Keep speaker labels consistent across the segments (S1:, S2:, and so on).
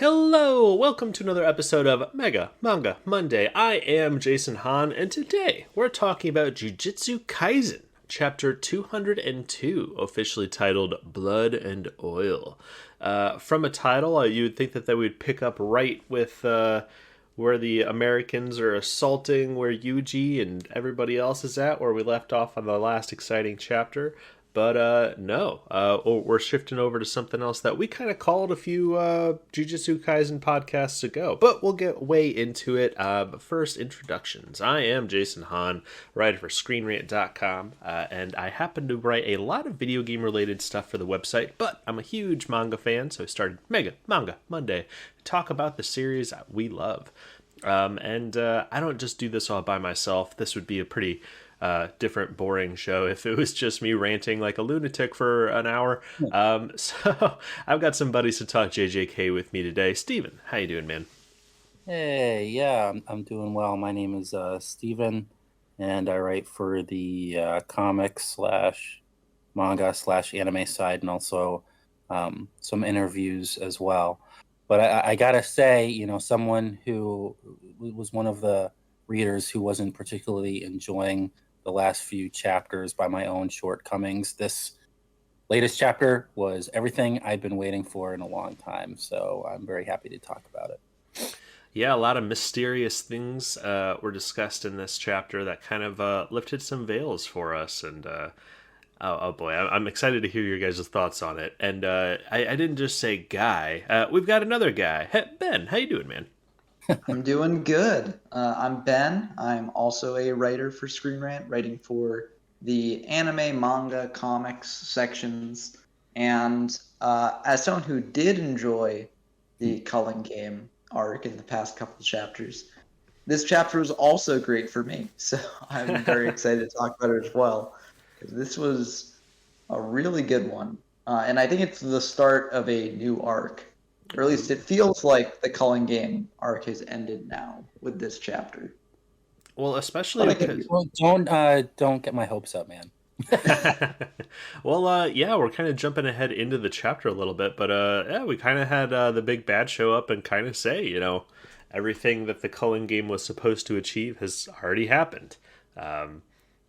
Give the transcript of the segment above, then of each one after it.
S1: Hello, welcome to another episode of Mega Manga Monday. I am Jason Hahn, and today we're talking about Jujutsu Kaisen, chapter 202, officially titled Blood and Oil. From a title, you would think that they would pick up right with where the Americans are assaulting where Yuji and everybody else is at, where we left off on the last exciting chapter. But no, we're shifting over to something else that we kind of called a few Jujutsu Kaisen podcasts ago. But we'll get way into it. But first, introductions. I am Jason Hahn, writer for ScreenRant.com, and I happen to write a lot of video game related stuff for the website. But I'm a huge manga fan, so I started Mega Manga Monday to talk about the series we love. And I don't just do this all by myself. This would be a pretty different, boring show if it was just me ranting like a lunatic for an hour. So I've got some buddies to talk JJK with me today. Steven, how you doing, man?
S2: Hey, yeah, I'm doing well. My name is Steven, and I write for the comics slash manga slash anime side, and also some interviews as well. But I gotta say, someone who was one of the readers who wasn't particularly enjoying the last few chapters by my own shortcomings, this latest chapter was everything I'd been waiting for in a long time. So I'm very happy to talk about it.
S1: Yeah, a lot of mysterious things were discussed in this chapter that kind of lifted some veils for us. And oh boy, I'm excited to hear your guys' thoughts on it. And I didn't just say guy. We've got another guy. Hey, Ben, how you doing, man?
S3: I'm doing good. I'm Ben. I'm also a writer for Screen Rant, writing for the anime, manga, comics sections. And as someone who did enjoy the Culling Game arc in the past couple of chapters, this chapter was also great for me. So I'm very excited to talk about it as well. This was a really good one. And I think it's the start of a new arc. Or at least it feels like the Culling Game arc has ended now with this chapter.
S1: Well, especially because...
S2: Well, don't get my hopes up, man.
S1: Well, yeah, we're kind of jumping ahead into the chapter a little bit, but yeah, we kind of had the big bad show up and kind of say, everything that the Culling Game was supposed to achieve has already happened.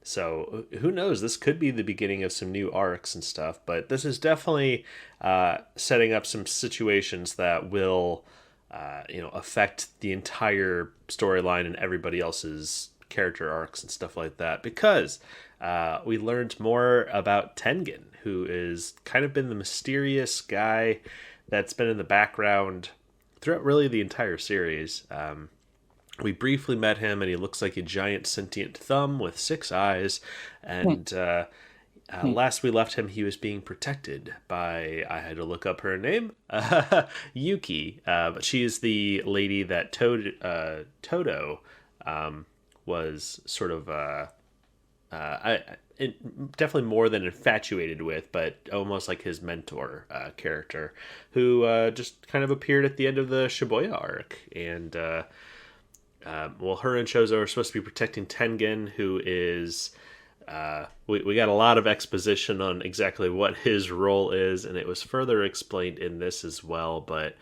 S1: So who knows? This could be the beginning of some new arcs and stuff, but this is definitely setting up some situations that will, affect the entire storyline and everybody else's character arcs and stuff like that. Because we learned more about Tengen, who is kind of been the mysterious guy that's been in the background throughout really the entire series. We briefly met him, and he looks like a giant sentient thumb with 6 eyes. And last we left him, he was being protected by, I had to look up her name, Yuki. But she is the lady that Todo was sort of definitely more than infatuated with, but almost like his mentor character, who just kind of appeared at the end of the Shibuya arc. And well, her and Chozo are supposed to be protecting Tengen, who is... we got a lot of exposition on exactly what his role is, and it was further explained in this as well, but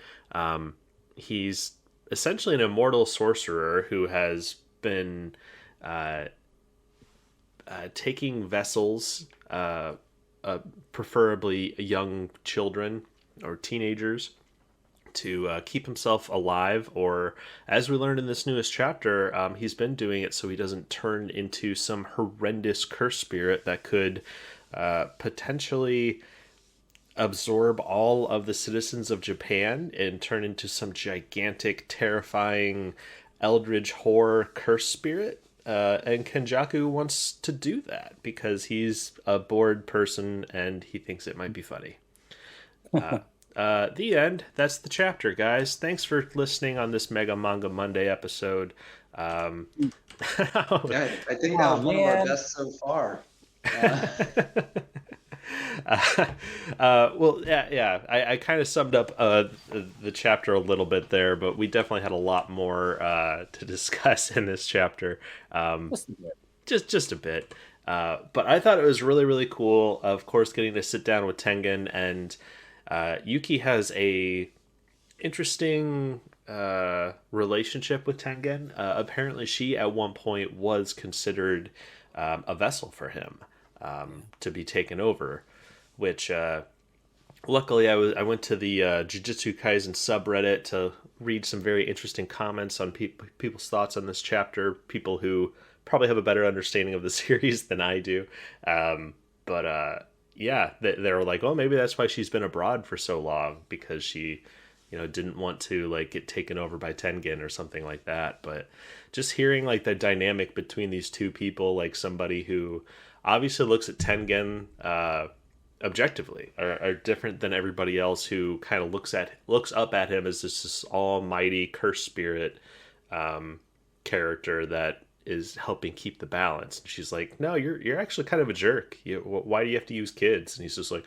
S1: he's essentially an immortal sorcerer who has been taking vessels, preferably young children or teenagers, to keep himself alive, or as we learned in this newest chapter, he's been doing it so he doesn't turn into some horrendous curse spirit that could potentially absorb all of the citizens of Japan and turn into some gigantic, terrifying eldritch horror curse spirit. And Kenjaku wants to do that because he's a bored person and he thinks it might be funny. The end. That's the chapter, guys. Thanks for listening on this Mega Manga Monday episode.
S3: Yeah, I think that was one of our best so far.
S1: Well, yeah. I kind of summed up the chapter a little bit there, but we definitely had a lot more to discuss in this chapter. Just a bit. But I thought it was really, really cool, of course, getting to sit down with Tengen, and Yuki has a interesting relationship with Tengen. Apparently, she at one point was considered a vessel for him to be taken over, which luckily I went to the Jujutsu Kaisen subreddit to read some very interesting comments on people's thoughts on this chapter. People who probably have a better understanding of the series than I do. But yeah, they were like, oh, maybe that's why she's been abroad for so long, because she, didn't want to like get taken over by Tengen or something like that. But just hearing like the dynamic between these two people, like somebody who obviously looks at Tengen objectively are different than everybody else, who kind of looks up at him as this almighty curse spirit character that is helping keep the balance. And she's like, no, you're actually kind of a jerk. Why do you have to use kids? And he's just like,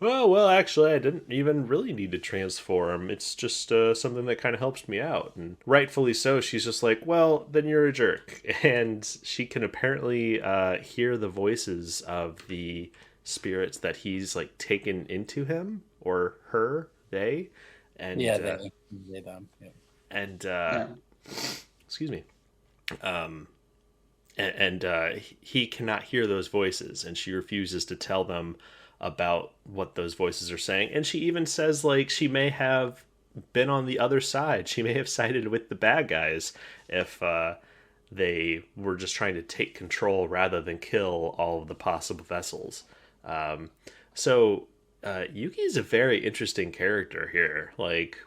S1: oh, well, actually, I didn't even really need to transform. It's just something that kind of helps me out. And rightfully so, she's just like, well, then you're a jerk. And she can apparently hear the voices of the spirits that he's like taken into him, or her, they. And
S2: yeah, they them. Yeah.
S1: And excuse me. He cannot hear those voices, and she refuses to tell them about what those voices are saying. And she even says like she may have been on the other side. She may have sided with the bad guys if they were just trying to take control rather than kill all of the possible vessels. So Yuki is a very interesting character here. Like,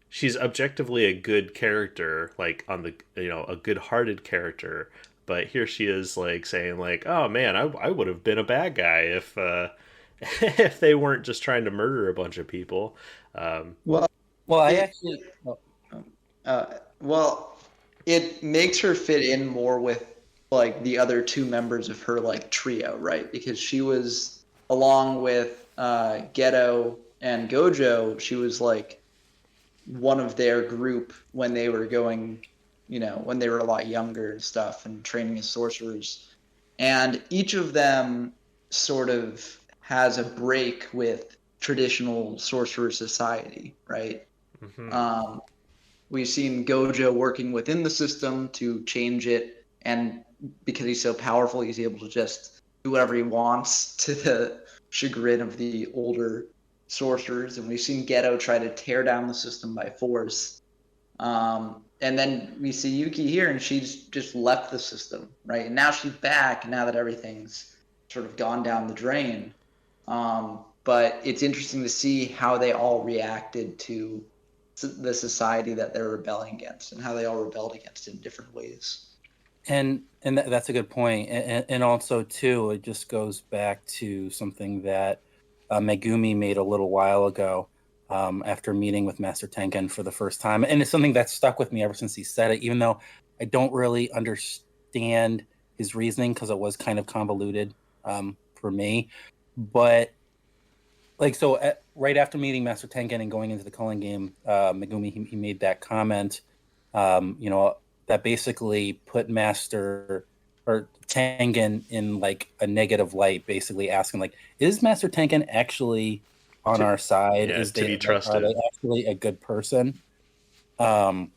S1: she's objectively a good character, like on the, a good-hearted character, but here she is like saying like, oh man, I would have been a bad guy if if they weren't just trying to murder a bunch of people.
S2: Well, I actually
S3: it makes her fit in more with like the other two members of her like trio, right? Because she was, along with Geto and Gojo, she was like one of their group when they were going, when they were a lot younger and stuff and training as sorcerers. And each of them sort of has a break with traditional sorcerer society, right? Mm-hmm. We've seen Gojo working within the system to change it, and because he's so powerful, he's able to just do whatever he wants, to the chagrin of the older sorcerers. And we've seen Geto try to tear down the system by force. And then we see Yuki here, and she's just left the system, right? And now she's back, now that everything's sort of gone down the drain. But it's interesting to see how they all reacted to the society that they're rebelling against, and how they all rebelled against it in different ways.
S2: And that's a good point. And also, too, it just goes back to something that Megumi made a little while ago after meeting with Master Tengen for the first time. And it's something that's stuck with me ever since he said it, even though I don't really understand his reasoning, because it was kind of convoluted for me. But, right after meeting Master Tengen and going into the Culling game, Megumi, he made that comment, that basically put Master or Tengen in like a negative light, basically asking like, is Master Tengen actually on our side?
S1: Yeah,
S2: is
S1: to be trusted?
S2: Are they actually a good person? And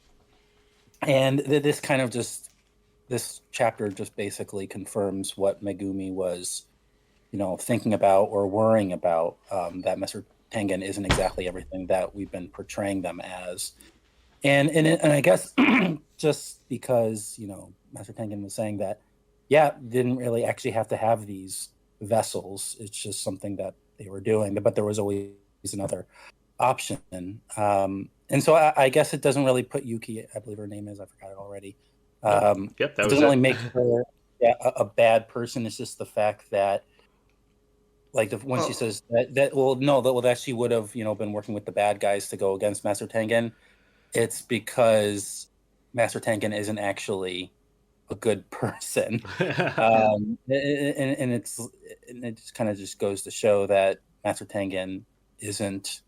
S2: this kind of this chapter just basically confirms what Megumi was, thinking about or worrying about, that Master Tengen isn't exactly everything that we've been portraying them as. And I guess just because, Master Tengen was saying that, didn't really actually have to have these vessels. It's just something that they were doing, but there was always another option. And so I guess it doesn't really put Yuki, I believe her name is, I forgot it already.
S1: Yep, that
S2: it
S1: was
S2: doesn't
S1: it.
S2: really make her a bad person. It's just the fact that, like, when she says that she would have, been working with the bad guys to go against Master Tengen. It's because Master Tengen isn't actually a good person. And it just kind of just goes to show that Master Tengen isn't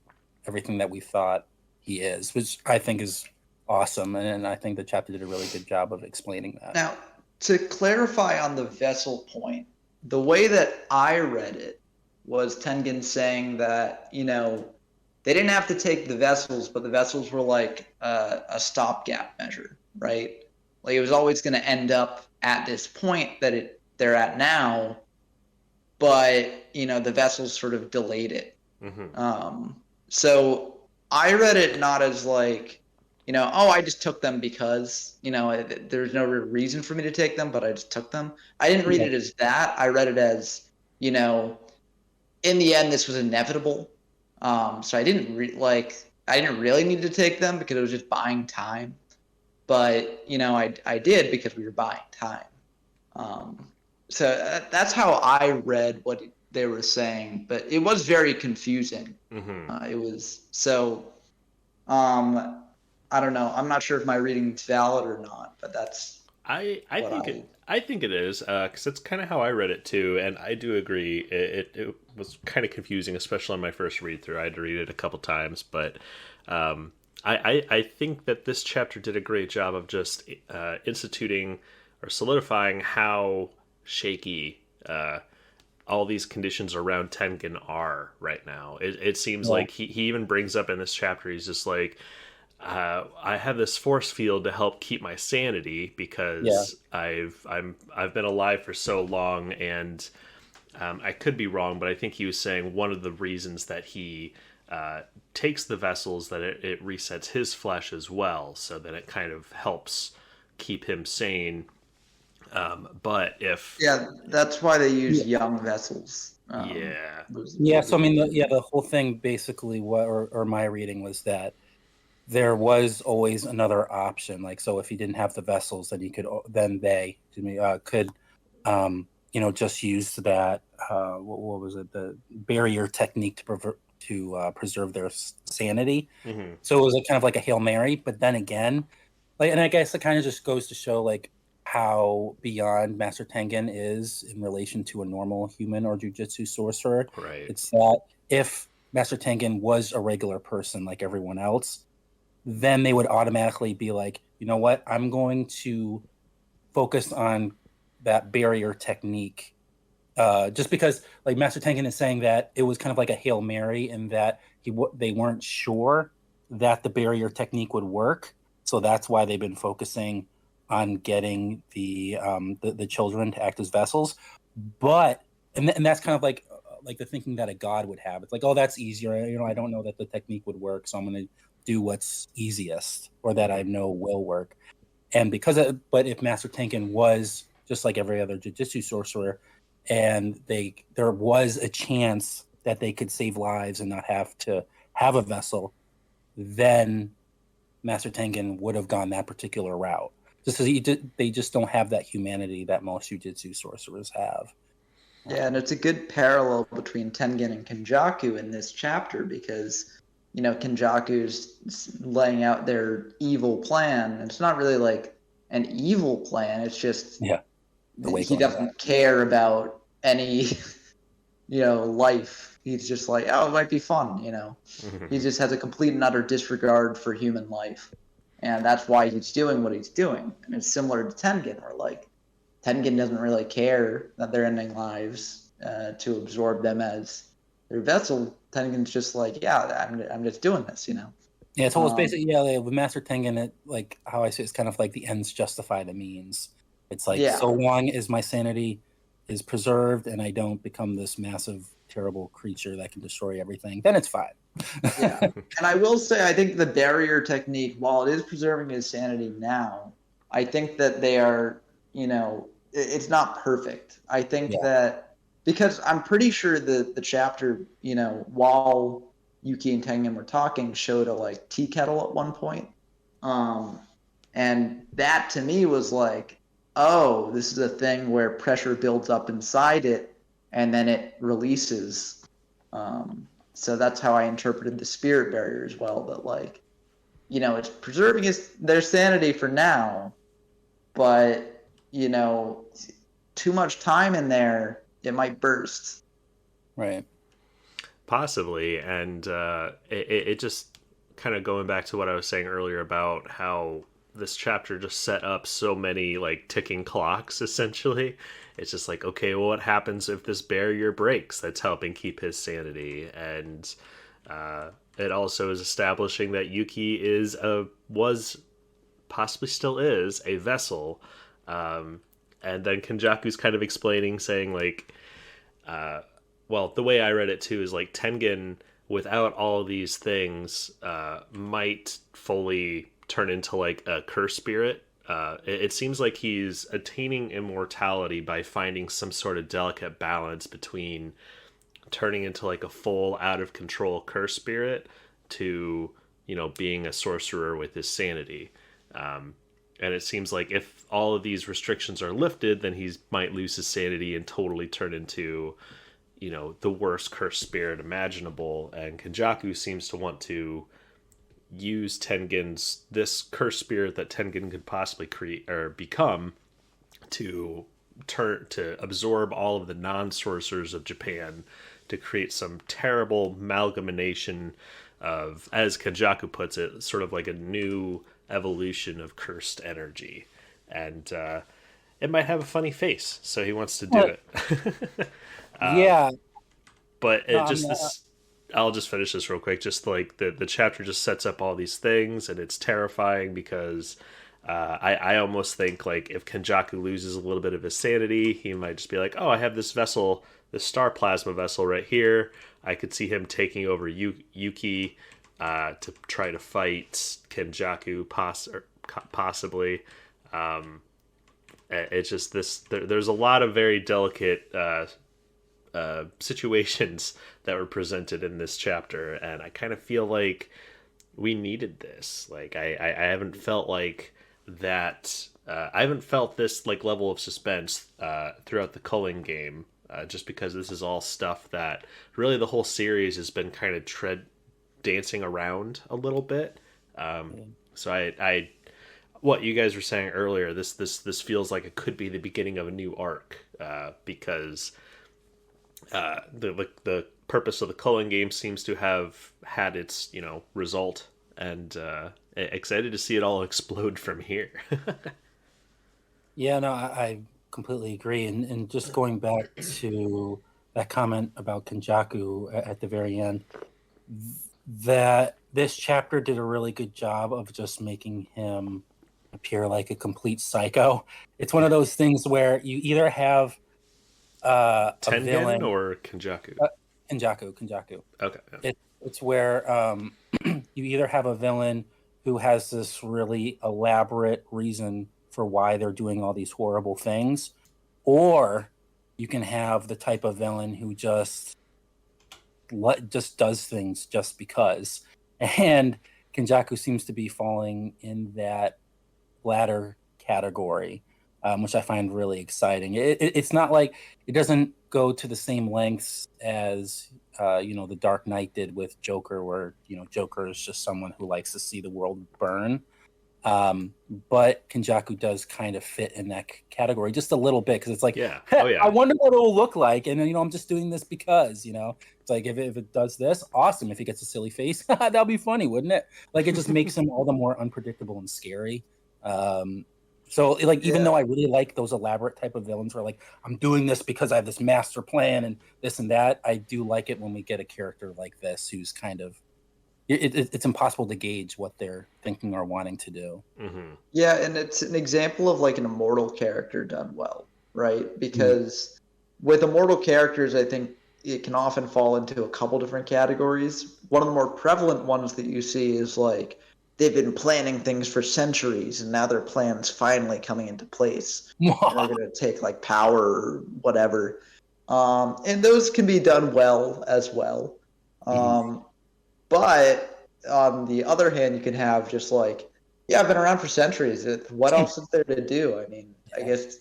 S2: everything that we thought he is, which I think is awesome. And I think the chapter did a really good job of explaining that.
S3: Now, to clarify on the vessel point, the way that I read it was Tengen saying that, they didn't have to take the vessels, but the vessels were like a stopgap measure, right? Like it was always going to end up at this point that they're at now, but the vessels sort of delayed it. So I read it not as like, oh, I just took them because there's no real reason for me to take them, but I just took them. I didn't read it as that. I read it as in the end this was inevitable. So I didn't really need to take them because it was just buying time. But I did because we were buying time. So that's how I read what they were saying, but it was very confusing. It was so. I don't know. I'm not sure if my reading's valid or not, but that's.
S1: I think it is because it's kind of how I read it too, and I do agree. It was kind of confusing, especially on my first read through. I had to read it a couple times, but I think that this chapter did a great job of just instituting or solidifying how shaky all these conditions around Tengen are right now. It seems like he even brings up in this chapter, he's just like, I have this force field to help keep my sanity because I've been alive for so long, and I could be wrong, but I think he was saying one of the reasons that he takes the vessels that it resets his flesh as well, so that it kind of helps keep him sane. But if
S3: that's why they use young vessels.
S2: So I mean, the whole thing basically, or my reading was that there was always another option. Like, so if he didn't have the vessels, then they could, just use that. What was it? The barrier technique to preserve their sanity. So it was kind of like a Hail Mary. But then again, and I guess it kind of just goes to show how beyond Master Tengen is in relation to a normal human or jujitsu sorcerer.
S1: Right.
S2: It's that if Master Tengen was a regular person like everyone else, then they would automatically be like, you know what, I'm going to focus on that barrier technique. Just because Master Tengen is saying that it was kind of like a Hail Mary in that they weren't sure that the barrier technique would work. So that's why they've been focusing on getting the children to act as vessels. But and that's kind of like the thinking that a god would have. It's like, oh, that's easier. I don't know that the technique would work, so I'm going to do what's easiest or that I know will work. And but if Master Tengen was just like every other jujitsu sorcerer, and there was a chance that they could save lives and not have to have a vessel, then Master Tengen would have gone that particular route. Just because they just don't have that humanity that most jujitsu sorcerers have.
S3: Yeah, and it's a good parallel between Tengen and Kenjaku in this chapter because Kenjaku's laying out their evil plan. It's not really like an evil plan. It's just he doesn't care about any life. He's just like, oh, it might be fun. He just has a complete and utter disregard for human life, and that's why he's doing what he's doing. And it's similar to Tengen, where Tengen doesn't really care that they're ending lives to absorb them as their vessel. Tengen's just like, I'm just doing this,
S2: Yeah, so it's basically, with Master Tengen, how I say it's kind of like the ends justify the means. It's like, so long as my sanity is preserved and I don't become this massive, terrible creature that can destroy everything, then it's fine.
S3: And I will say, I think the barrier technique, while it is preserving his sanity now, I think that they are, it's not perfect. I think that because I'm pretty sure the chapter, while Yuki and Tengen were talking, showed a tea kettle at one point. And that to me was like, oh, this is a thing where pressure builds up inside it and then it releases. So that's how I interpreted the spirit barrier as well. That it's preserving their sanity for now, but too much time in there, it might burst.
S2: Right.
S1: Possibly. And it just kind of going back to what I was saying earlier about how this chapter just set up so many ticking clocks, essentially. It's just like, okay, well, what happens if this barrier breaks that's helping keep his sanity? And it also is establishing that Yuki was, possibly still is, a vessel. And then Kenjaku's kind of explaining, saying like, well, the way I read it too is like Tengen, without all these things, might fully turn into like a curse spirit. It seems like he's attaining immortality by finding some sort of delicate balance between turning into like a full out of control curse spirit to, being a sorcerer with his sanity. And it seems like if all of these restrictions are lifted, then he might lose his sanity and totally turn into, the worst cursed spirit imaginable. And Kenjaku seems to want to use this cursed spirit that Tengen could possibly create or become to absorb all of the non-sorcerers of Japan, to create some terrible amalgamation of, as Kenjaku puts it, sort of like a new evolution of cursed energy. And it might have a funny face, so he wants to do it.
S2: Yeah.
S1: But I'll just finish this real quick. Just like the chapter just sets up all these things, and it's terrifying because I almost think like if Kenjaku loses a little bit of his sanity, he might just be like, oh, I have this vessel, this star plasma vessel right here. I could see him taking over Yuki to try to fight Kenjaku possibly. It's just there's a lot of very delicate situations that were presented in this chapter, and I kind of feel like we needed this. Like I haven't felt like that. I haven't felt this like level of suspense throughout the Culling game, just because this is all stuff that really the whole series has been kind of dancing around a little bit. So I what you guys were saying earlier, this feels like it could be the beginning of a new arc, because the purpose of the Culling game seems to have had its result, and excited to see it all explode from here.
S2: Yeah, no, I completely agree. And just going back to that comment about Kenjaku at the very end, that this chapter did a really good job of just making him appear like a complete psycho. It's one of those things where you either have a
S1: Tengen
S2: villain
S1: or Kenjaku?
S2: Kenjaku.
S1: Okay. Yeah.
S2: It's where you either have a villain who has this really elaborate reason for why they're doing all these horrible things, or you can have the type of villain who just does things just because. And Kenjaku seems to be falling in that latter category, which I find really exciting. It's not like it doesn't go to the same lengths as the Dark Knight did with Joker, where Joker is just someone who likes to see the world burn. But Kenjaku does kind of fit in that category just a little bit, because it's like, I wonder what it'll look like, and I'm just doing this because it's like if it does this, awesome. If it gets a silly face, that'll be funny, wouldn't it? Like, it just makes him all the more unpredictable and scary. So like, even though I really like those elaborate type of villains where like, I'm doing this because I have this master plan and this and that, I do like it when we get a character like this who's kind of, it's impossible to gauge what they're thinking or wanting to do.
S1: Mm-hmm.
S3: Yeah, and it's an example of like an immortal character done well, right? Because with immortal characters, I think it can often fall into a couple different categories. One of the more prevalent ones that you see is like, they've been planning things for centuries, and now their plan's finally coming into place. And they're going to take like power or whatever. And those can be done well as well. But on the other hand, you can have just like, I've been around for centuries. What else is there to do? I mean, I guess,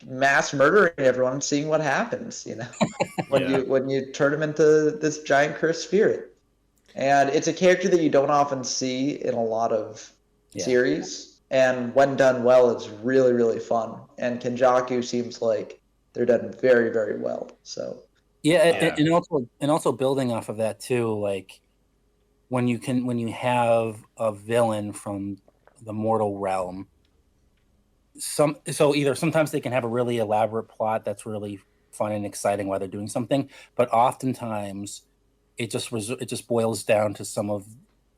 S3: mass murdering everyone and seeing what happens, when you turn them into this giant cursed spirit. And it's a character that you don't often see in a lot of series. And when done well, it's really, really fun. And Kenjaku seems like they're done very, very well. So
S2: and also building off of that too, like when you have a villain from the mortal realm, either sometimes they can have a really elaborate plot that's really fun and exciting while they're doing something, but oftentimes it just boils down to some of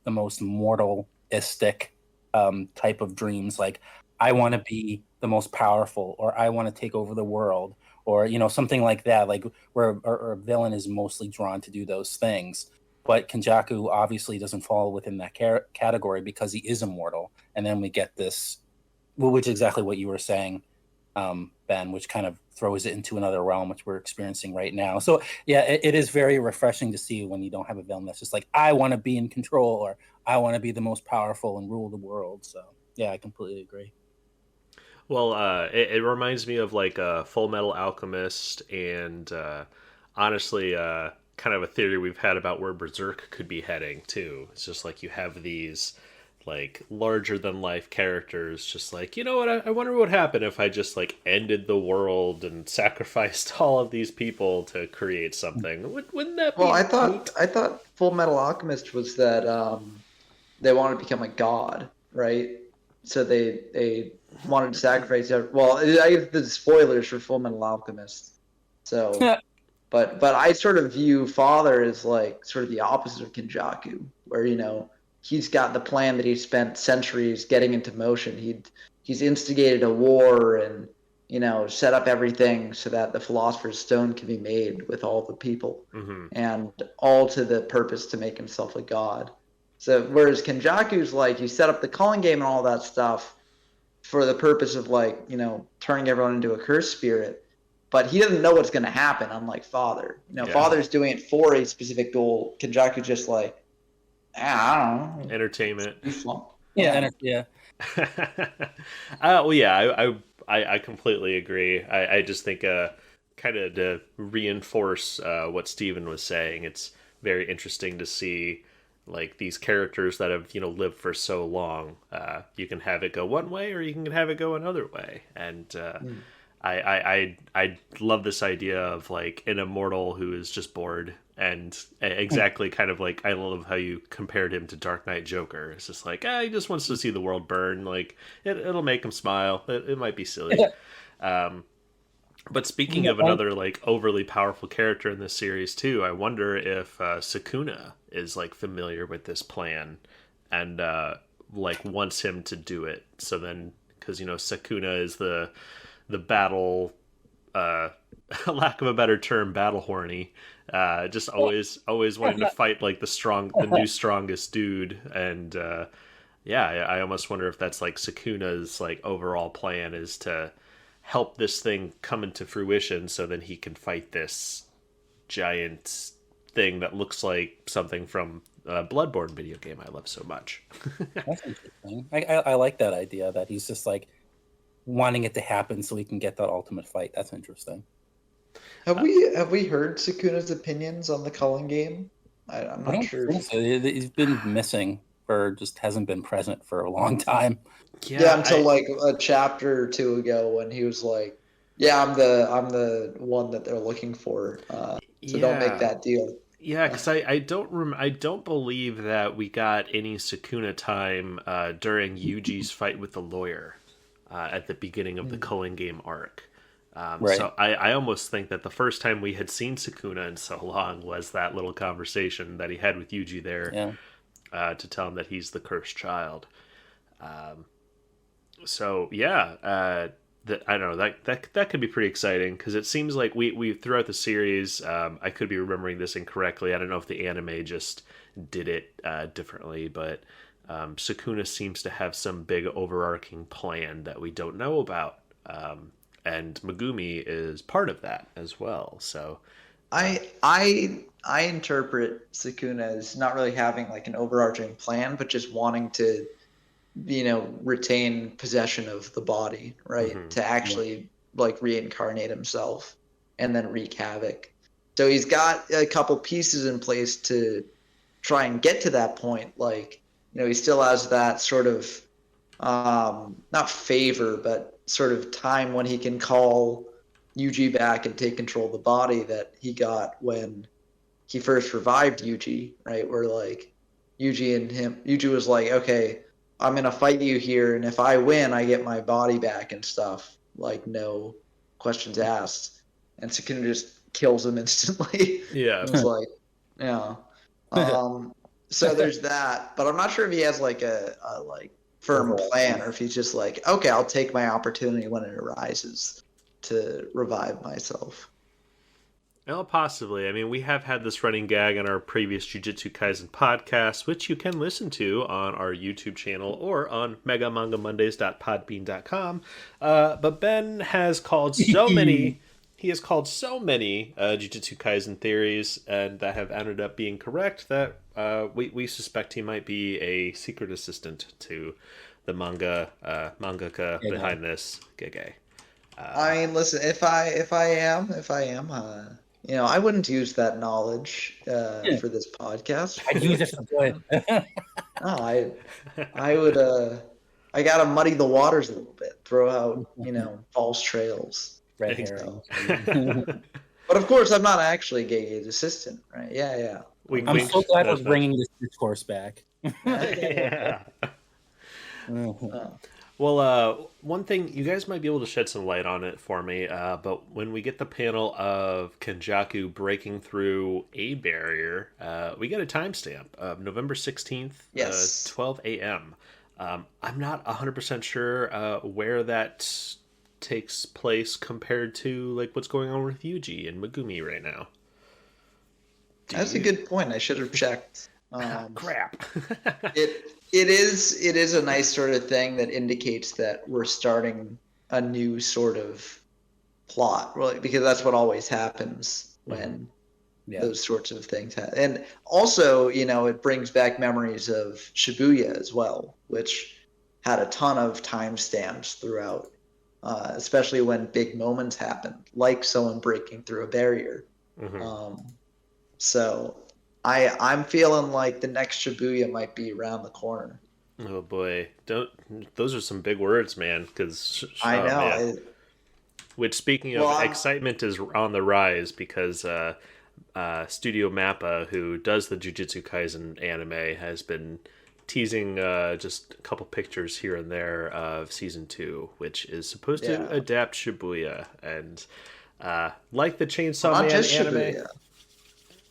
S2: the most mortalistic type of dreams, like I want to be the most powerful, or I want to take over the world, or something like that, like where a villain is mostly drawn to do those things. But Kenjaku obviously doesn't fall within that category because he is immortal. And then we get this, which is exactly what you were saying, Ben, which kind of throws it into another realm, which we're experiencing right now. So yeah, it is very refreshing to see when you don't have a villain that's just like, I want to be in control, or I want to be the most powerful and rule the world. So yeah, I completely agree.
S1: Well, it reminds me of like Full Metal Alchemist, and honestly, kind of a theory we've had about where Berserk could be heading too. It's just like you have these like larger than life characters, just like, you know what, I wonder what would happen if I just like ended the world and sacrificed all of these people to create something. Wouldn't that be?
S3: Well, I thought Full Metal Alchemist was that they wanted to become a god, right? So they wanted to sacrifice. Well, I get the spoilers for Full Metal Alchemist. So, but I sort of view Father as like sort of the opposite of Kenjaku, where he's got the plan that he spent centuries getting into motion. He's instigated a war and set up everything so that the Philosopher's Stone can be made with all the people, and all to the purpose to make himself a god. So whereas Kenjaku's like, you set up the calling game and all that stuff for the purpose of like, turning everyone into a cursed spirit, but he doesn't know what's going to happen, unlike Father. Father's doing it for a specific goal. Kenjaku's just like, I don't know.
S1: Entertainment.
S2: Yeah.
S1: Well, yeah, I completely agree. I just think kind of to reinforce what Steven was saying, it's very interesting to see like these characters that have lived for so long. You can have it go one way, or you can have it go another way, and I love this idea of like an immortal who is just bored, and exactly kind of like, I love how you compared him to Dark Knight Joker. It's just like, he just wants to see the world burn. Like it'll make him smile. It might be silly. But speaking of another like overly powerful character in this series too, I wonder if Sukuna is like familiar with this plan and like wants him to do it. So then, because Sukuna is the battle, lack of a better term, battle horny. Just always wanting to fight like the new strongest dude. And I almost wonder if that's like Sukuna's like overall plan is to help this thing come into fruition, so then he can fight this giant thing that looks like something from a Bloodborne video game I love so much.
S2: That's interesting. I like that idea that he's just like wanting it to happen so he can get that ultimate fight. That's interesting.
S3: Have we heard Sukuna's opinions on the Cullen game? I'm not sure.
S2: So. He's been missing, or just hasn't been present for a long time.
S3: Yeah, until like a chapter or two ago when he was like, "Yeah, I'm the one that they're looking for." So don't make that deal.
S1: Yeah, because I don't believe that we got any Sukuna time during Yuji's fight with the lawyer at the beginning of the Cullen game arc. Right. So I almost think that the first time we had seen Sukuna in so long was that little conversation that he had with Yuji there, to tell him that he's the cursed child. So yeah, I don't know, that could be pretty exciting, because it seems like we throughout the series, I could be remembering this incorrectly. I don't know if the anime just did it differently, but Sukuna seems to have some big overarching plan that we don't know about, and Megumi is part of that as well. So
S3: I interpret Sukuna as not really having like an overarching plan, but just wanting to retain possession of the body, right? To actually like reincarnate himself and then wreak havoc. So he's got a couple pieces in place to try and get to that point. Like, he still has that sort of not favor, but sort of time when he can call Yuji back and take control of the body that he got when he first revived Yuji, right? Where like Yuji was like, okay, I'm going to fight you here, and if I win, I get my body back and stuff. Like, no questions asked. And Sukuna just kills him instantly.
S1: Yeah.
S3: It's like, yeah. So there's that, but I'm not sure if he has like a like firm plan, or if he's just like, okay, I'll take my opportunity when it arises to revive myself.
S1: Well, possibly. I mean, we have had this running gag on our previous Jujutsu Kaisen podcast, which you can listen to on our YouTube channel or on megamangamondays.podbean.com. But Ben has called so many. He has called so many Jujutsu Kaisen theories, and that have ended up being correct, that we suspect he might be a secret assistant to the mangaka behind this, Gege.
S3: I mean, listen, if I am, I wouldn't use that knowledge for this podcast.
S2: I'd use it for good.
S3: No, I would. I gotta muddy the waters a little bit, throw out, false trails.
S2: Red herring.
S3: But of course, I'm not actually Gege's assistant, right? Yeah.
S2: I'm so glad we're bringing this discourse back.
S1: Yeah. Well, one thing, you guys might be able to shed some light on it for me, but when we get the panel of Kenjaku breaking through a barrier, we get a timestamp of November 16th,
S3: yes.
S1: 12 a.m. I'm not 100% sure where that takes place compared to like what's going on with Yuji and Megumi right now.
S3: That's a good point. I should have checked.
S1: Crap.
S3: It is a nice sort of thing that indicates that we're starting a new sort of plot, really, because that's what always happens when those sorts of things happen. And also, it brings back memories of Shibuya as well, which had a ton of timestamps throughout, especially when big moments happened, like someone breaking through a barrier. So I'm feeling like the next Shibuya might be around the corner.
S1: Oh boy, those are some big words, man. Because
S3: I know.
S1: Which, speaking of, excitement is on the rise because Studio Mappa, who does the Jujutsu Kaisen anime, has been teasing just a couple pictures here and there of season 2, which is supposed to adapt Shibuya, and like the Chainsaw Man anime. Shibuya.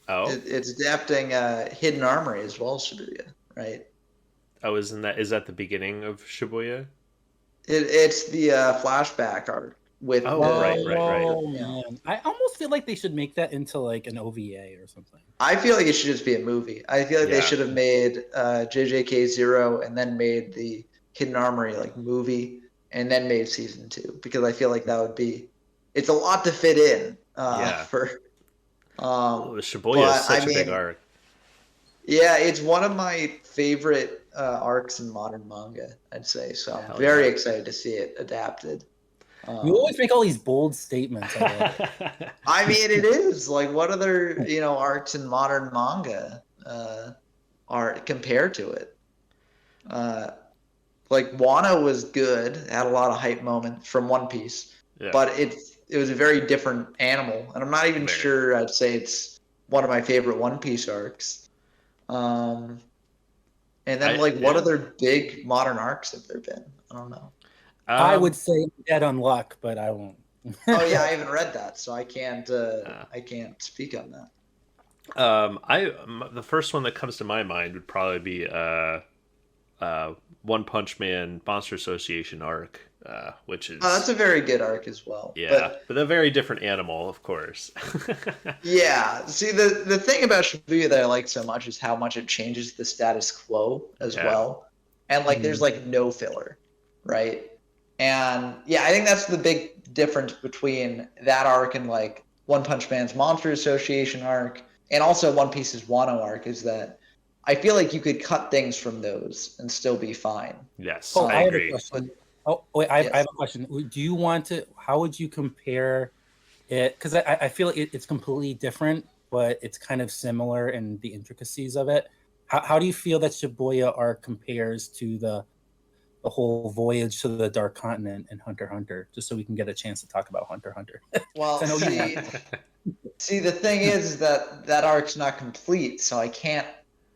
S1: Oh,
S3: it's adapting Hidden Armory as well as Shibuya, right?
S1: Oh, is that the beginning of Shibuya?
S3: It's the flashback arc with.
S1: Right.
S2: Man. I almost feel like they should make that into like an OVA or something.
S3: I feel like it should just be a movie. I feel like they should have made JJK 0 and then made the Hidden Armory like movie and then made season 2, because I feel like that would be. It's a lot to fit in for.
S1: Shibuya is such a big arc.
S3: Yeah, it's one of my favorite arcs in modern manga, I'd say. So I'm very excited to see it adapted.
S2: You always make all these bold statements.
S3: I mean, it is like, what other arcs in modern manga are compared to it? Like Wano was good, had a lot of hype moments from One Piece, but it was a very different animal, and I'm not even sure I'd say it's one of my favorite One Piece arcs. And then what other big modern arcs have there been? I don't know.
S2: I would say Dead on Luck, but I won't.
S3: Oh yeah, I haven't read that, so I can't speak on that.
S1: The first one that comes to my mind would probably be One Punch Man Monster Association arc, which is
S3: that's a very good arc as well.
S1: Yeah, but a very different animal, of course.
S3: Yeah, see, the thing about Shibuya that I like so much is how much it changes the status quo as well, and there's no filler, right? And I think that's the big difference between that arc and One Punch Man's Monster Association arc, and also One Piece's Wano arc, is that I feel like you could cut things from those and still be fine.
S1: Yes, I agree.
S2: I have a question. Do you want to? How would you compare it? Because I feel it's completely different, but it's kind of similar in the intricacies of it. How do you feel that Shibuya arc compares to the whole voyage to the Dark Continent and Hunter x Hunter? Just so we can get a chance to talk about Hunter x Hunter.
S3: Well, see, the thing is that arc's not complete, so I can't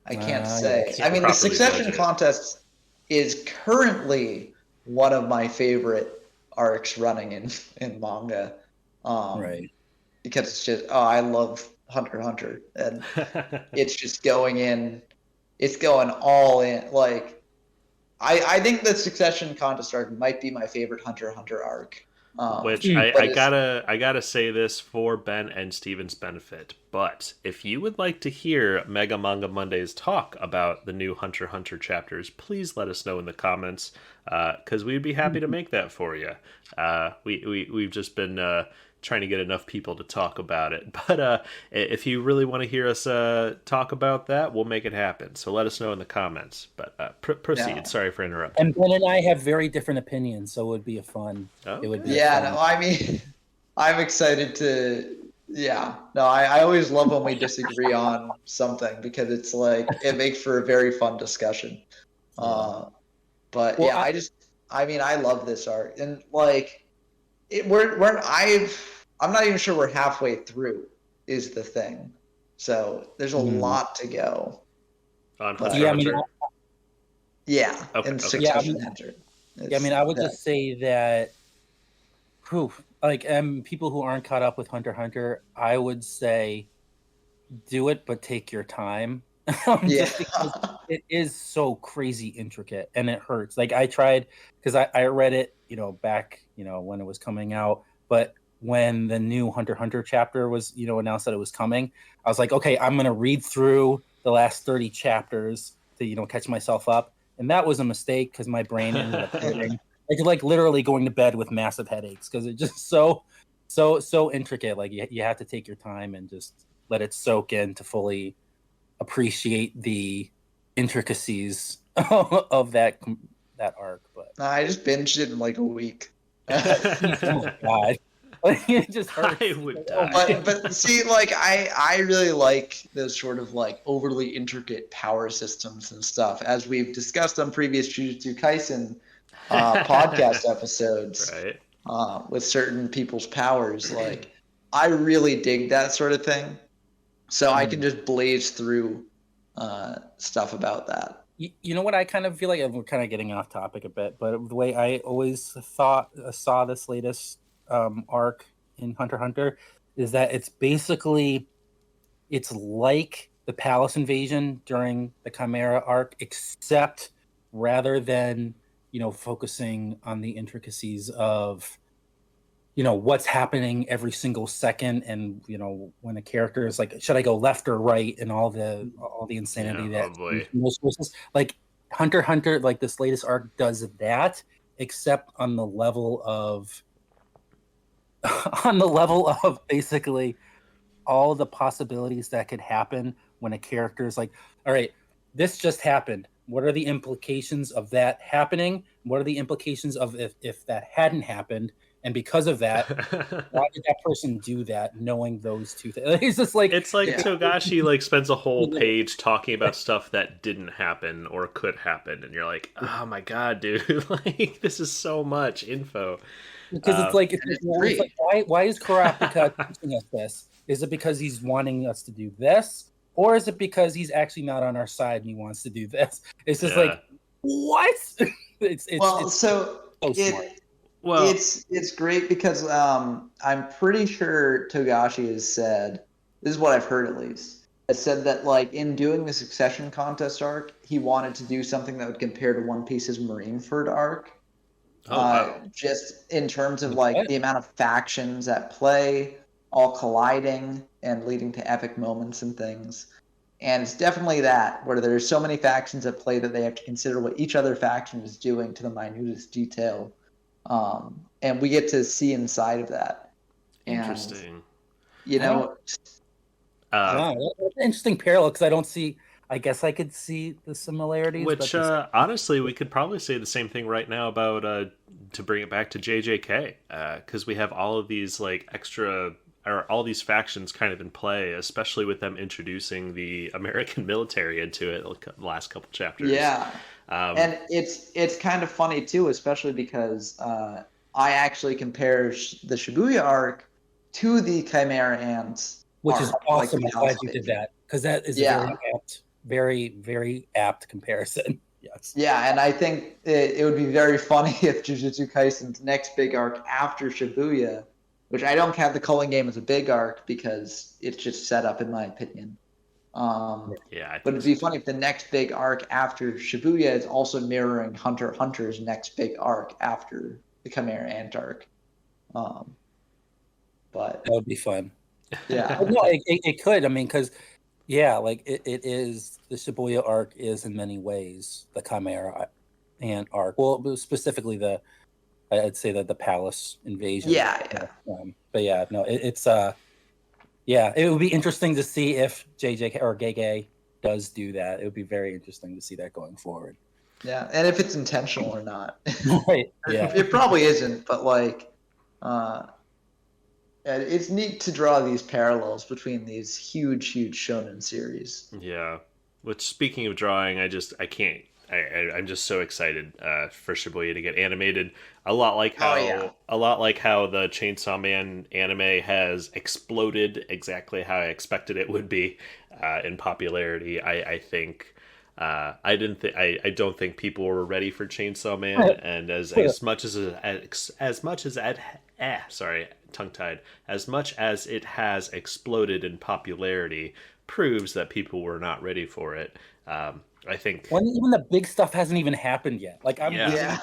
S3: say. I mean, the Succession Contest is currently one of my favorite arcs running in manga,
S2: right?
S3: Because it's just I love Hunter x Hunter, and it's just going in. It's going all in. Like, I think the Succession contest arc might be my favorite Hunter x Hunter arc.
S1: Which
S3: but
S1: I
S3: it's-
S1: gotta say this for Ben and Steven's benefit. But if you would like to hear Mega Manga Mondays talk about the new Hunter x Hunter chapters, please let us know in the comments, because we'd be happy to make that for you. We've just been trying to get enough people to talk about it. But if you really want to hear us talk about that, we'll make it happen. So let us know in the comments. But proceed.
S3: Yeah.
S1: Sorry for interrupting.
S2: And Ben and I have very different opinions, so it would be a fun.
S1: Okay.
S2: It would be
S3: Yeah,
S2: fun.
S3: no, I mean, I'm excited to. Yeah, no, I always love when we disagree on something because it's like it makes for a very fun discussion. But
S2: Well,
S3: yeah, I mean, I love this art, and like, I'm not even sure we're halfway through. Is the thing, so there's a lot to go.
S1: On
S3: But-
S1: Hunter
S2: Yeah, I
S1: x
S2: mean,
S1: Hunter.
S3: Yeah,
S1: Okay,
S3: in
S1: okay.
S3: Succession
S2: Yeah,
S3: Hunter.
S2: Yeah, I mean, I would
S3: Yeah.
S2: just say that, like, people who aren't caught up with Hunter x Hunter, I would say, do it, but take your time.
S3: Yeah.
S2: Just because it is so crazy intricate and it hurts. Like, I tried because I read it, back, when it was coming out, but when the new Hunter x Hunter chapter was, announced that it was coming, I was like, okay, I'm gonna read through the last 30 chapters to, catch myself up. And that was a mistake because my brain ended up hurting. Like literally going to bed with massive headaches because it's just so intricate. Like you have to take your time and just let it soak in to fully appreciate the intricacies of that arc. But
S3: I just binged it in like a week.
S2: oh God, it just hurts.
S1: I would
S2: Oh,
S1: die.
S3: But see, like I really like those sort of like overly intricate power systems and stuff, as we've discussed on previous Jujutsu Kaisen podcast episodes,
S1: Right.
S3: with certain people's powers. Like, I really dig that sort of thing, so I can just blaze through stuff about that.
S2: You know what I kind of feel like, we're kind of getting off topic a bit, but the way I always saw this latest arc in Hunter x Hunter is that it's like the Palace invasion during the Chimera arc, except rather than focusing on the intricacies of what's happening every single second, and when a character is like, should I go left or right, and all the insanity
S1: Yeah,
S2: that
S1: oh boy.
S2: most sources, like Hunter x Hunter, like this latest arc does that, except on the level of basically all the possibilities that could happen when a character is like, all right, this just happened. What are the implications of that happening? What are the implications of if that hadn't happened? And because of that, why did that person do that, knowing those two things? It's just like,
S1: It's like
S3: Yeah.
S1: Togashi like spends a whole page talking about stuff that didn't happen or could happen, and you're like, oh my god, dude, like this is so much info.
S2: because it's like,
S3: agree.
S2: why is Kurapika teaching us this? Is it because he's wanting us to do this, or is it because he's actually not on our side and he wants to do this? It's just
S1: Yeah.
S2: like, what? it's
S3: Well,
S2: it's
S3: so
S2: so smart.
S1: Well,
S3: it's great because I'm pretty sure Togashi has said, this is what I've heard at least, has said that like in doing the Succession contest arc, he wanted to do something that would compare to One Piece's Marineford arc.
S1: wow.
S3: Just in terms of like
S2: Okay.
S3: the amount of factions at play, all colliding and leading to epic moments and things. And it's definitely that, where there's so many factions at play that they have to consider what each other faction is doing to the minutest detail. And we get to see inside of that. And,
S1: Interesting.
S3: you know,
S2: Wow, that's an interesting parallel because I guess I could see the similarities.
S1: Which
S2: but
S1: honestly, we could probably say the same thing right now about to bring it back to JJK, because we have all of these like extra or all these factions kind of in play, especially with them introducing the American military into it the last couple chapters.
S3: yeah.
S1: And
S3: it's kind of funny too, especially because I actually compare the Shibuya arc to the Chimera Ants,
S2: which is
S3: arc,
S2: awesome.
S3: like the
S2: I'm glad
S3: Palace
S2: you did
S3: Invasion.
S2: that because that is
S3: Yeah.
S2: a very apt, very apt comparison. Yes.
S3: Yeah, and I think it would be very funny if Jujutsu Kaisen's next big arc after Shibuya which I don't count the Culling game as a big arc because it's just set up, in my opinion.
S1: Yeah,
S3: But it'd be funny if the next big arc after Shibuya is also mirroring Hunter x Hunter's next big arc after the Chimera Ant arc. But
S2: That would be fun.
S3: yeah,
S2: No, it could. I mean, because like it is the Shibuya arc is in many ways the Chimera Ant arc. Well, specifically I'd say that the palace invasion.
S3: yeah.
S2: But yeah, no, it's it would be interesting to see if JJ or Gege does do that. It would be very interesting to see that going forward.
S3: Yeah, and if it's intentional or not.
S2: Right. Yeah.
S3: It probably isn't, but like, it's neat to draw these parallels between these huge shonen series.
S1: Yeah. Which, speaking of drawing, I'm just so excited for Shibuya to get animated. A lot like how the Chainsaw Man anime has exploded exactly how I expected it would be in popularity. I think I don't think people were ready for Chainsaw Man, and as much as it has exploded in popularity, proves that people were not ready for it. I think
S2: when even the big stuff hasn't even happened yet. Like I'm
S1: yeah.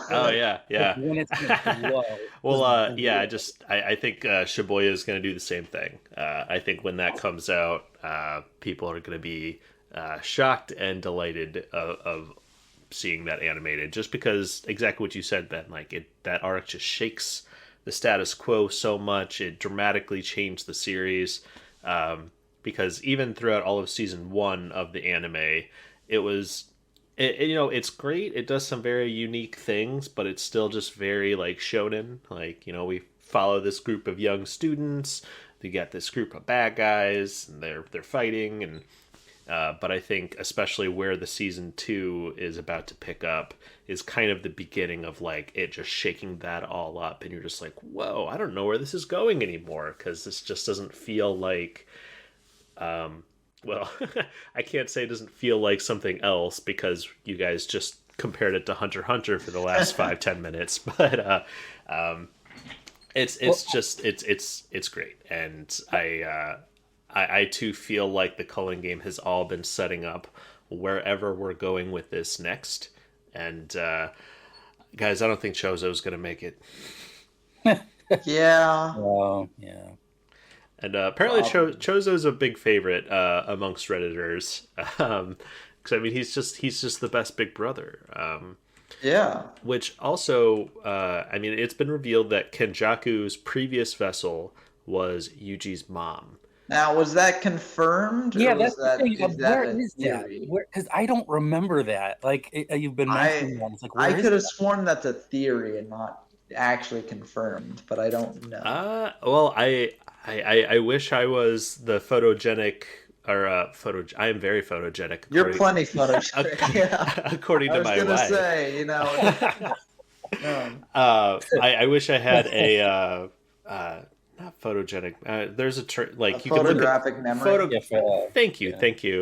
S1: When it's gonna well, I think Shibuya is going to do the same thing. I think when that comes out, people are going to be shocked and delighted of seeing that animated. Just because exactly what you said, Ben. Like that arc just shakes the status quo so much. It dramatically changed the series. Because even throughout all of season 1 of the anime, it's great. It does some very unique things, but it's still just very like shonen. Like, we follow this group of young students. They got this group of bad guys, and they're fighting. And but I think especially where the season 2 is about to pick up is kind of the beginning of like it just shaking that all up, and you're just like, whoa, I don't know where this is going anymore, because this just doesn't feel like. Well, I can't say it doesn't feel like something else because you guys just compared it to Hunter x Hunter for the last 5-10 minutes, but it's great, and I too feel like the Culling game has all been setting up wherever we're going with this next, and guys, I don't think Chozo's gonna make it.
S3: Yeah.
S2: Oh yeah.
S1: And apparently Chozo's a big favorite amongst Redditors. Because I mean, he's just the best big brother.
S3: Yeah.
S1: Which also, I mean, it's been revealed that Kenjaku's previous vessel was Yuji's mom.
S3: Now, was that confirmed?
S2: Yeah,
S3: that's the thing.
S2: Where is that? Because I don't remember that. Like you've been mentioning that. It's like,
S3: I could have sworn that's a theory and not actually confirmed, but I don't know.
S1: Well, I wish I was the photogenic I am very photogenic.
S3: You're plenty photogenic. Yeah.
S1: According to my wife.
S3: I was gonna say,
S1: I wish I had a not photogenic. There's a like you can look at
S3: memory.
S1: Thank you.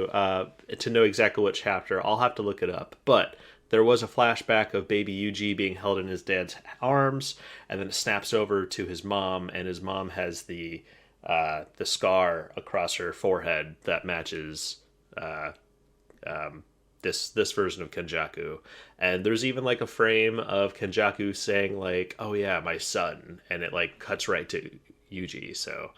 S1: To know exactly what chapter, I'll have to look it up. But there was a flashback of baby Yuji being held in his dad's arms, and then it snaps over to his mom, and his mom has the scar across her forehead that matches this version of Kenjaku. And there's even like a frame of Kenjaku saying like, "Oh yeah, my son," and it like cuts right to Yuji. So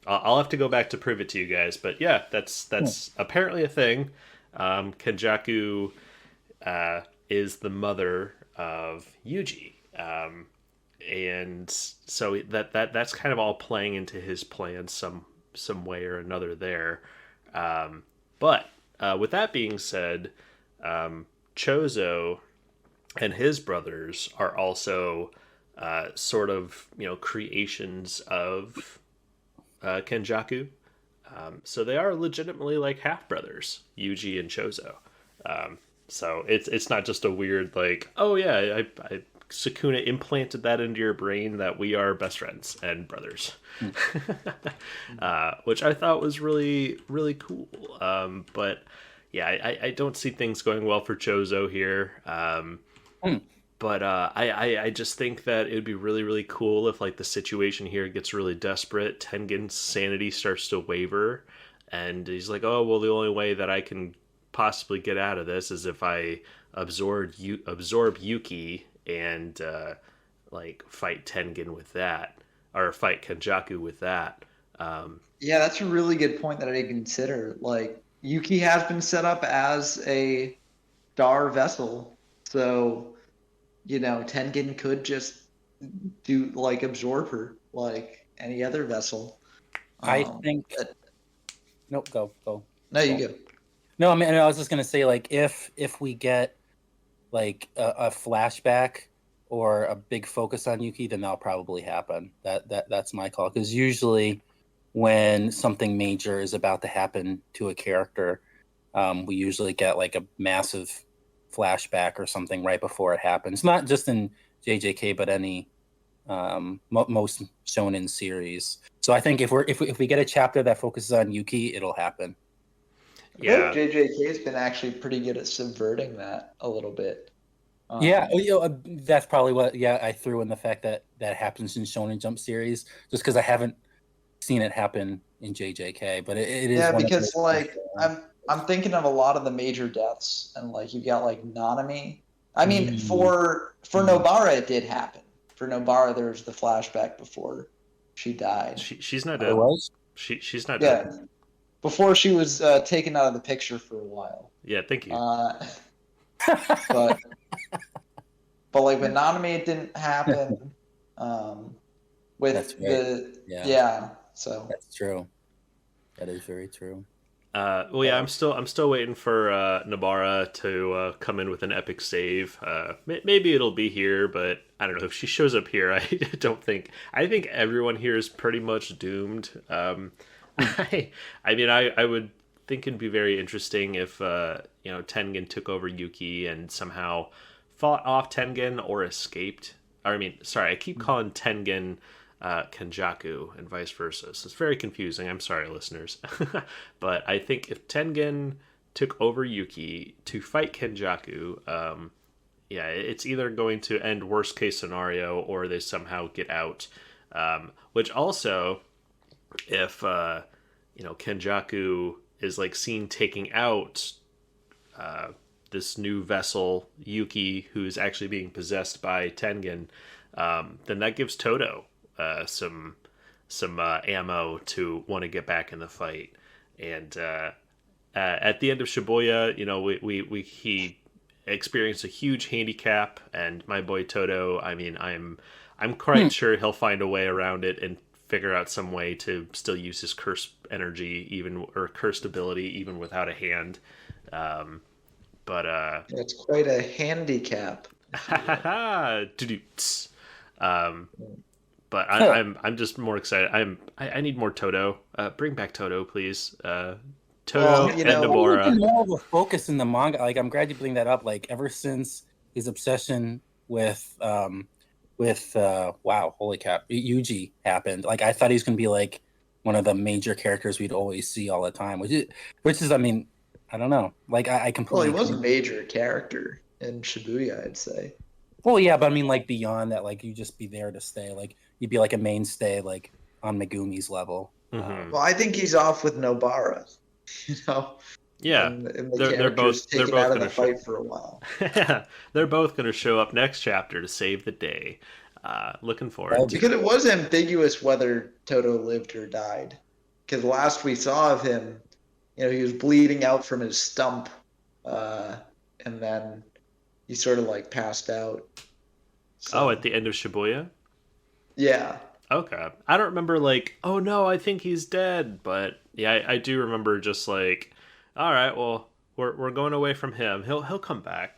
S1: I'll have to go back to prove it to you guys, but yeah, that's apparently a thing. Kenjaku is the mother of Yuji, and so that's kind of all playing into his plan some way or another there. But with that being said, Chozo and his brothers are also sort of creations of Kenjaku. So they are legitimately like half brothers, Yuji and Chozo. So it's not just a weird like, oh yeah, I Sukuna implanted that into your brain that we are best friends and brothers, which I thought was really, really cool. But yeah, I don't see things going well for Chozo here. But I just think that it would be really, really cool if like the situation here gets really desperate. Tengen's sanity starts to waver, and he's like, "Oh well, the only way that I can possibly get out of this is if I absorb Yuki and like fight Tengen with that, or fight Kenjaku with that."
S3: Yeah, that's a really good point that I didn't consider. Like, Yuki has been set up as a star vessel, so Tengen could just do like absorb her like any other vessel.
S2: I think.
S3: But
S2: Nope. Go.
S3: no, you go.
S2: No, I mean, I was just gonna say, like, if we get like a flashback or a big focus on Yuki, then that'll probably happen. That's my call. Because usually, when something major is about to happen to a character, we usually get like a massive flashback or something right before it happens. Not just in JJK, but any most shonen series. So I think if we get a chapter that focuses on Yuki, it'll happen.
S3: I feel like JJK has been actually pretty good at subverting that a little bit.
S2: That's probably what. Yeah, I threw in the fact that happens in Shonen Jump series, just because I haven't seen it happen in JJK. But it is.
S3: Yeah, because like I'm thinking of a lot of the major deaths, and like you got like Nanami. I mean, for Nobara it did happen. For Nobara, there was the flashback before she died.
S1: She's not dead. She's not
S3: Yeah,
S1: dead.
S3: before she was taken out of the picture for a while.
S1: Yeah, thank you.
S3: But like with Nanami, it didn't happen. With
S2: That's right.
S3: So
S2: that's true. That is very true.
S1: Well, yeah, I'm still waiting for Nobara to come in with an epic save. Maybe it'll be here, but I don't know if she shows up here. I don't think. I think everyone here is pretty much doomed. I mean, I would think it'd be very interesting if Tengen took over Yuki and somehow fought off Tengen or escaped. Or, I mean, sorry, I keep calling Tengen Kenjaku and vice versa. So it's very confusing. I'm sorry, listeners. But I think if Tengen took over Yuki to fight Kenjaku, it's either going to end worst case scenario or they somehow get out. Which also, if Kenjaku is like seen taking out this new vessel, Yuki, who is actually being possessed by Tengen, then that gives Todo some ammo to want to get back in the fight. And at the end of Shibuya, he experienced a huge handicap, and my boy Todo, I mean, I'm quite sure he'll find a way around it and figure out some way to still use his cursed energy, or cursed ability, even without a hand.
S3: It's quite a handicap.
S1: But I'm just more excited. I need more Todo. Bring back Todo, please. Todo and Nobara.
S2: More of a focus in the manga. Like, I'm glad you bring that up. Like, ever since his obsession with wow, holy cap, Yuji happened. Like, I thought he was gonna be like one of the major characters we'd always see all the time. Which is, I mean, I don't know. Like, I completely.
S3: Well, he was a major character in Shibuya, I'd say.
S2: Well, yeah, but I mean, like, beyond that, like, you just be there to stay. Like, you'd be like a mainstay, like on Megumi's level.
S1: Mm-hmm.
S3: Well, I think he's off with Nobara.
S1: Yeah,
S3: and
S1: they're both
S3: out of
S1: going
S3: the fight for a while.
S1: They're both going to show up next chapter to save the day. Looking forward
S3: because it was ambiguous whether Todo lived or died. Because last we saw of him, he was bleeding out from his stump, and then he sort of like passed out.
S1: So, at the end of Shibuya?
S3: Yeah.
S1: Okay. I don't remember like, oh no, I think he's dead, but yeah, I do remember just like, all right, well, we're going away from him. He'll come back.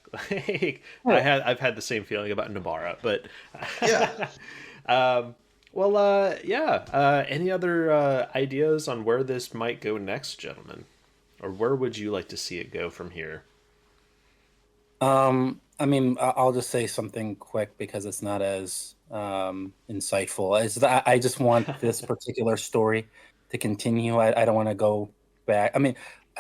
S1: I've had the same feeling about Nobara, but
S3: yeah.
S1: Any other ideas on where this might go next, gentlemen? Or where would you like to see it go from here?
S2: I mean, I'll just say something quick because it's not as insightful. I just want this particular story to continue. I don't want to go back. I mean,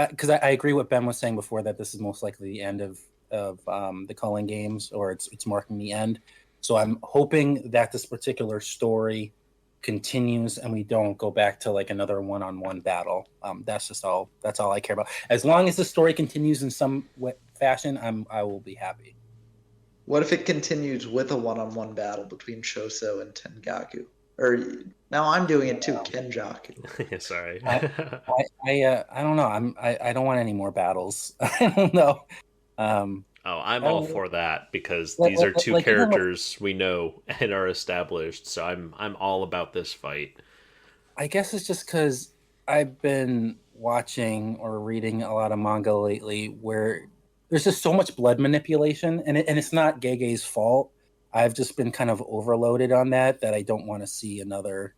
S2: because I agree what Ben was saying before, that this is most likely the end of of the Culling Games, or it's marking the end. So I'm hoping that this particular story continues and we don't go back to like another one-on-one battle. That's all I care about. As long as the story continues in some fashion, I will be happy.
S3: What if it continues with a one-on-one battle between Choso and Tengaku? Or now I'm doing it too, Kenjaku.
S1: Sorry.
S2: I don't know. I don't want any more battles. I don't know.
S1: I'm all for that because these are two characters we know and are established. So I'm all about this fight.
S2: I guess it's just because I've been watching or reading a lot of manga lately where there's just so much blood manipulation, and it's not Gege's fault. I've just been kind of overloaded on that I don't want to see another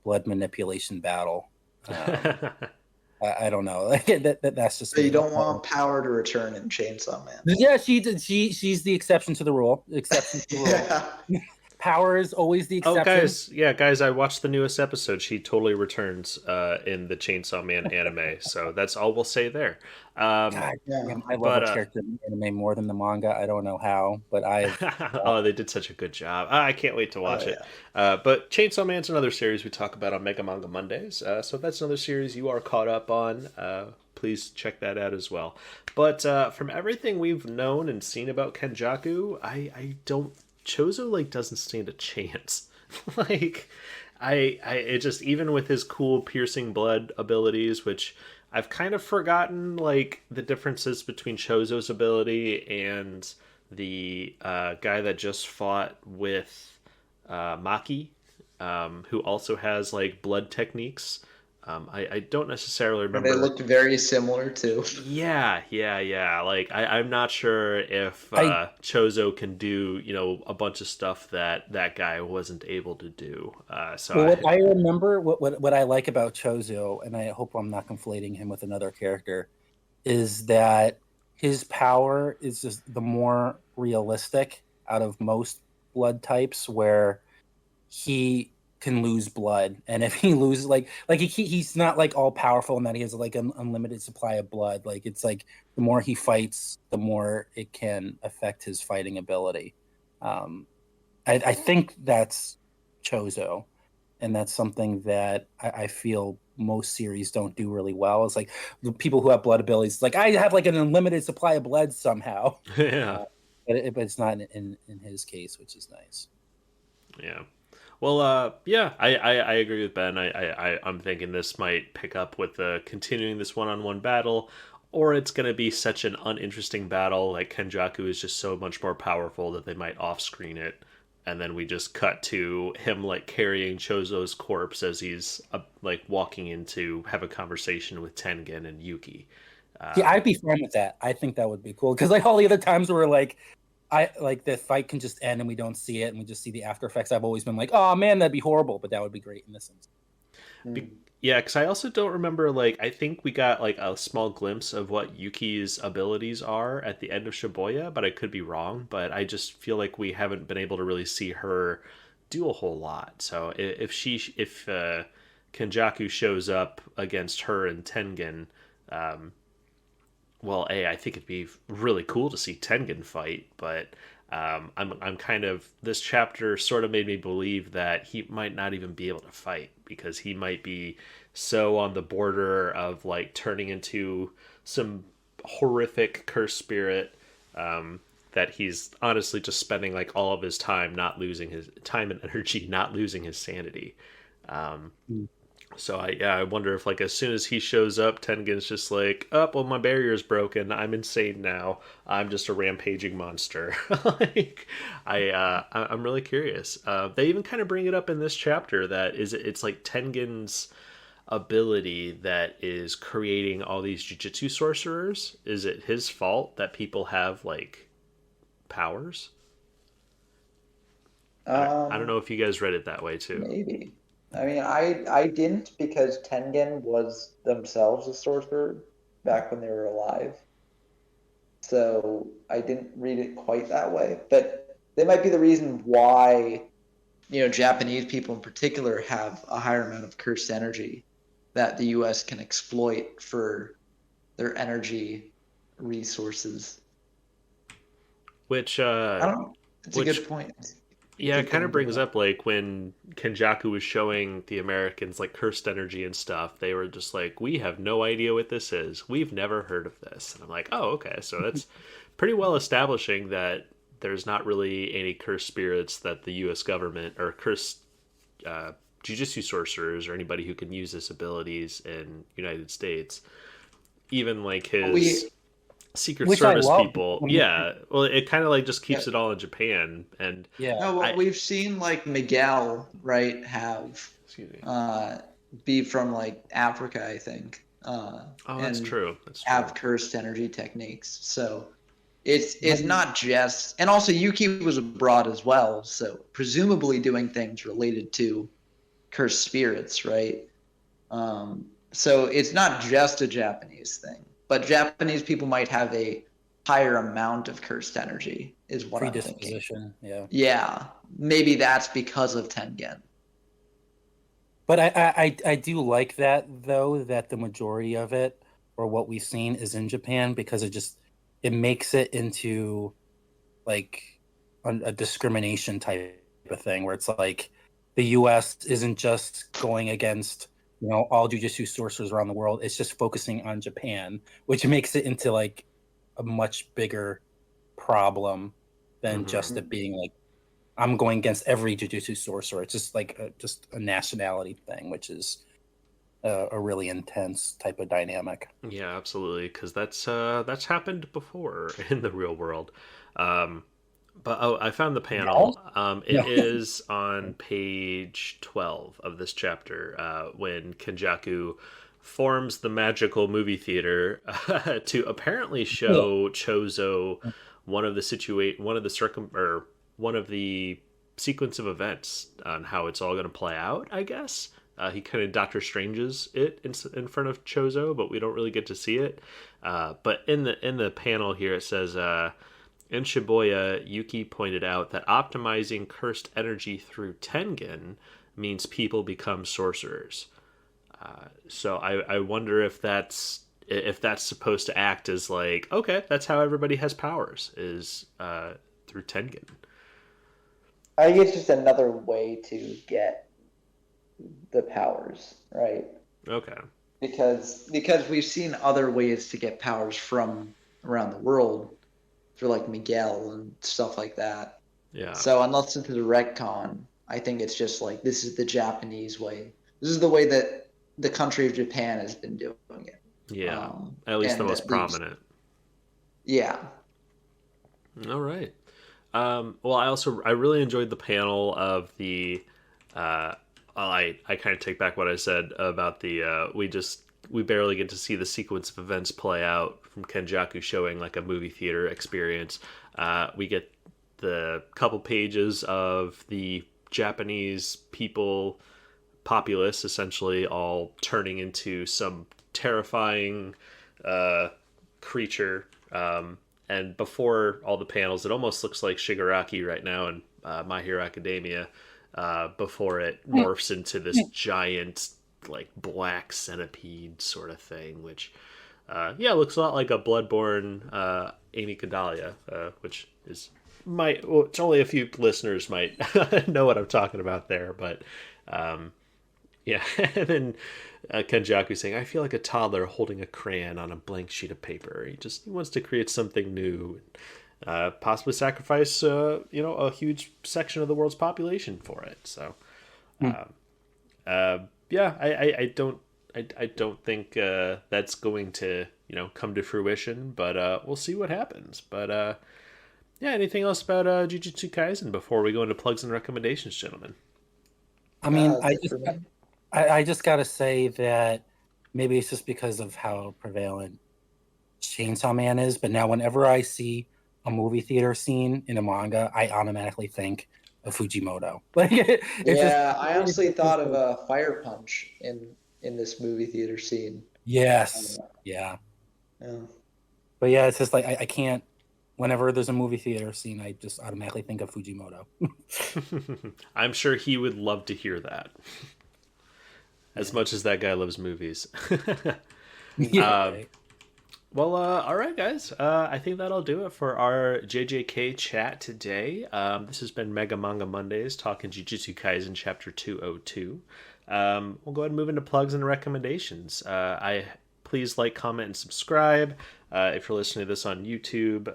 S2: blood manipulation battle. I don't know. That's just.
S3: So you don't want power to return in Chainsaw Man.
S2: Yeah, she's the exception to the rule. Yeah. Power is always the exception.
S1: Guys, I watched the newest episode. She totally returns in the Chainsaw Man anime. So that's all we'll say there.
S2: God, I love the character in the anime more than the manga. I don't know how, but
S1: they did such a good job. I can't wait to watch it. But Chainsaw Man's another series we talk about on Mega Manga Mondays. So that's another series you are caught up on. Please check that out as well. But from everything we've known and seen about Kenjaku, I don't. Choso doesn't stand a chance. It just, even with his cool piercing blood abilities, which I've kind of forgotten the differences between Choso's ability and the guy that just fought with Maki, who also has blood techniques. I don't necessarily remember.
S3: They looked very similar too.
S1: Yeah. I'm not sure if Choso can do a bunch of stuff that guy wasn't able to do.
S2: What I remember, what I like about Choso, and I hope I'm not conflating him with another character, is that his power is just the more realistic out of most blood types, where he can lose blood, and if he loses he's not all powerful in that he has an unlimited supply of blood. It's the more he fights, the more it can affect his fighting ability. I think that's Choso, and that's something that I feel most series don't do really well. It's the people who have blood abilities, I have an unlimited supply of blood somehow.
S1: Yeah,
S2: but it's not in his case, which is nice.
S1: Yeah. Well, I agree with Ben. I'm thinking this might pick up with continuing this one-on-one battle, or it's going to be such an uninteresting battle. Kenjaku is just so much more powerful that they might off-screen it, and then we just cut to him carrying Choso's corpse as he's walking in to have a conversation with Tengen and Yuki.
S2: I'd be fine with that. I think that would be cool because all the other times where the fight can just end and we don't see it and we just see the after effects. I've always been oh man, that'd be horrible, but that would be great in this instance.
S1: Yeah, because I also don't remember, I think we got a small glimpse of what Yuki's abilities are at the end of Shibuya, but I could be wrong. But I just feel we haven't been able to really see her do a whole lot. So if Kenjaku shows up against her and Tengen, I think it'd be really cool to see Tengen fight, but I'm kind of, this chapter sort of made me believe that he might not even be able to fight because he might be so on the border of turning into some horrific cursed spirit that he's honestly just spending all of his time not losing his time and energy, not losing his sanity. So I wonder if as soon as he shows up, Tengen's just my barrier's broken. I'm insane now. I'm just a rampaging monster. I'm really curious. They even kind of bring it up in this chapter that it's Tengen's ability that is creating all these jujutsu sorcerers. Is it his fault that people have powers? I don't know if you guys read it that way too.
S3: Maybe. I mean, I didn't because Tengen was themselves a sorcerer back when they were alive. So I didn't read it quite that way. But they might be the reason why, Japanese people in particular have a higher amount of cursed energy that the U.S. can exploit for their energy resources.
S1: which
S3: I don't. It's a
S1: which
S3: good point.
S1: yeah, it
S3: Good
S1: kind
S3: thing
S1: of
S3: to bring
S1: brings up like when Kenjaku was showing the Americans like cursed energy and stuff, they were just like, "We have no idea what this is. We've never heard of this." And I'm like, "Oh, okay." So that's pretty well establishing that there's not really any cursed spirits that the U.S. government or cursed uh, jujitsu sorcerers or anybody who can use this abilities in United States. Even like his
S3: We
S1: Secret
S2: Which I
S1: Service
S2: love.
S1: people, yeah. Well, it kind of like just
S3: yeah.
S1: keeps it all in Japan, and
S2: Yeah.
S3: No, well,
S1: I
S3: we've seen like Miguel, right, have
S1: excuse me.
S3: uh be from like Africa, I think.
S1: Oh, that's
S3: And
S1: true. That's true.
S3: have cursed energy techniques. So it's not just, and also Yuki was abroad as well, so presumably doing things related to cursed spirits, right? So it's not just a Japanese thing, but Japanese people might have a higher amount of cursed energy, is what I'm thinking.
S2: Predisposition. Yeah.
S3: Yeah, maybe that's because of Tengen.
S2: But I do like that though, that the majority of it or what we've seen is in Japan, because it makes it into like a discrimination type of thing where it's like the US isn't just going against all jujitsu sorcerers around the world. It's just focusing on Japan, which makes it into like a much bigger problem than just it being like I'm going against every jujutsu sorcerer. It's just like just a nationality thing, which is a really intense type of dynamic.
S1: Yeah, absolutely, because that's happened before in the real world. Um, but oh, I found the panel. It
S2: No.
S1: is on page 12 of this chapter when Kenjaku forms the magical movie theater to apparently show Chozo one of the sequence of events on how it's all going to play out, I guess. He kind of Doctor Stranges it in front of Chozo, but we don't really get to see it. But in the panel here, it says in Shibuya, Yuki pointed out that optimizing cursed energy through Tengen means people become sorcerers. So I wonder if that's supposed to act as like, okay, that's how everybody has powers, is through Tengen.
S3: I think it's just another way to get the powers, right?
S1: Okay.
S3: Because we've seen other ways to get powers from around the world through like Miguel and stuff like that.
S1: Yeah.
S3: So unless it's a retcon, I think it's just like this is the Japanese way. This is the way that the country of Japan has been doing it.
S1: Yeah. At least the most prominent.
S3: Yeah.
S1: All right. Well, I really enjoyed the panel of the. I kind of take back what I said about the we barely get to see the sequence of events play out from Kenjaku showing like a movie theater experience. We get the couple pages of the Japanese populace essentially all turning into some terrifying creature. And before all the panels, it almost looks like Shigaraki right now in My Hero Academia, before it morphs into this giant, like, black centipede sort of thing, which, looks a lot like a Bloodborne Amy Cordalia, which is it's only a few listeners might know what I'm talking about there, but yeah. And then Kenjaku saying, "I feel like a toddler holding a crayon on a blank sheet of paper. He wants to create something new, possibly sacrifice a huge section of the world's population for it." So, I don't think that's going to come to fruition, but we'll see what happens. But anything else about Jujutsu Kaisen before we go into plugs and recommendations, gentlemen?
S2: I mean, I just got to say that maybe it's just because of how prevalent Chainsaw Man is, but now whenever I see a movie theater scene in a manga, I automatically think of Fujimoto. Like,
S3: I honestly thought of Fire Punch in this movie theater scene.
S2: Yes, yeah. But yeah, it's just like I can't. Whenever there's a movie theater scene, I just automatically think of Fujimoto.
S1: I'm sure he would love to hear that. As much as that guy loves movies.
S2: Yeah, right.
S1: Well, all right, guys. I think that'll do it for our JJK chat today. This has been Mega Manga Mondays, talking Jujutsu Kaisen Chapter 202. We'll go ahead and move into plugs and recommendations. I please like, comment, and subscribe. If you're listening to this on YouTube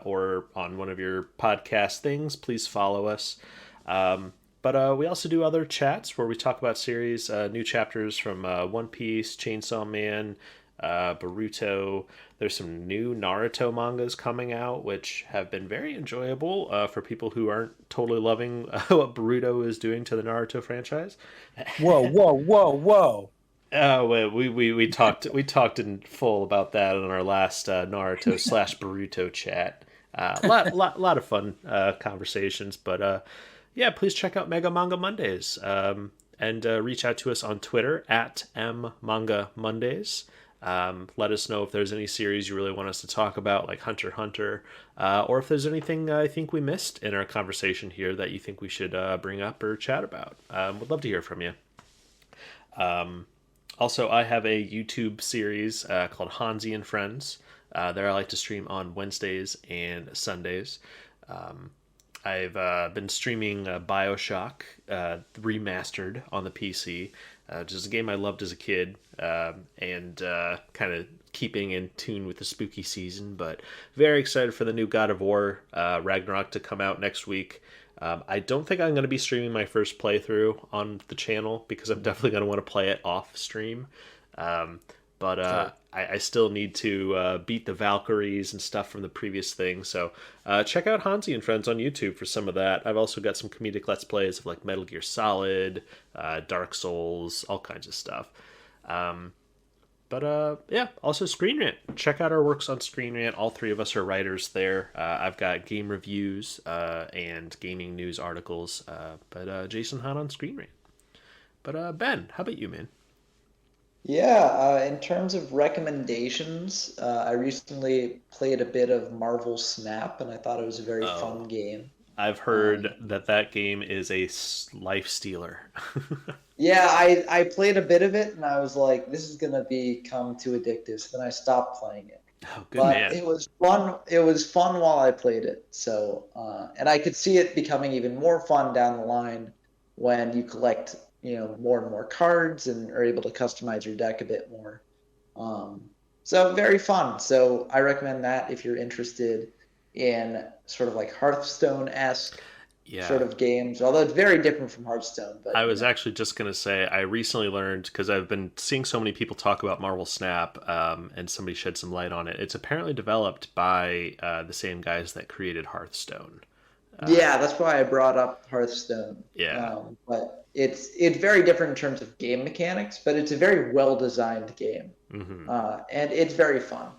S1: or on one of your podcast things, please follow us. But we also do other chats where we talk about series, new chapters from One Piece, Chainsaw Man, Boruto. There's some new Naruto mangas coming out, which have been very enjoyable for people who aren't totally loving what Boruto is doing to the Naruto franchise.
S4: Whoa, whoa, whoa, whoa.
S1: We talked in full about that in our last Naruto slash Boruto chat. Lot of fun conversations, but yeah, please check out Mega Manga Mondays and reach out to us on Twitter at @mmanga_mondays. Let us know if there's any series you really want us to talk about, like Hunter x Hunter, or if there's anything I think we missed in our conversation here that you think we should bring up or chat about. Would love to hear from you. Also, I have a YouTube series called Hansi and Friends. There I like to stream on Wednesdays and Sundays. I've been streaming Bioshock Remastered on the PC, which is a game I loved as a kid, and kind of keeping in tune with the spooky season. But very excited for the new God of War Ragnarok to come out next week. I don't think I'm going to be streaming my first playthrough on the channel because I'm definitely going to want to play it off stream. But
S4: Sure.
S1: I still need to beat the Valkyries and stuff from the previous thing. So check out Hansi and Friends on YouTube for some of that. I've also got some comedic Let's Plays of like Metal Gear Solid, Dark Souls, all kinds of stuff. But yeah, also Screen Rant. Check out our works on Screen Rant. All three of us are writers there. I've got game reviews and gaming news articles. But Jason Hahn on Screen Rant. But Ben, how about you, man?
S3: Yeah, in terms of recommendations, I recently played a bit of Marvel Snap, and I thought it was a very
S1: Oh,
S3: fun game.
S1: I've
S3: Um,
S1: heard that game is a life stealer.
S3: yeah, I played a bit of it, and I was like, this is gonna become too addictive, so then I stopped playing it.
S1: Oh, good
S3: But
S1: man.
S3: it was fun. It was fun while I played it. So, and I could see it becoming even more fun down the line when you collect, more and more cards and are able to customize your deck a bit more. So very fun. So I recommend that if you're interested in sort of like Hearthstone-esque sort
S1: Yeah.
S3: of games, although it's very different from Hearthstone, but
S1: I was actually just going to say, I recently learned, because I've been seeing so many people talk about Marvel Snap, and somebody shed some light on it. It's apparently developed by the same guys that created Hearthstone. Uh,
S3: yeah, that's why I brought up Hearthstone.
S1: yeah.
S3: But it's very different in terms of game mechanics, but it's a very well designed game,
S1: Hmm.
S3: and it's very fun.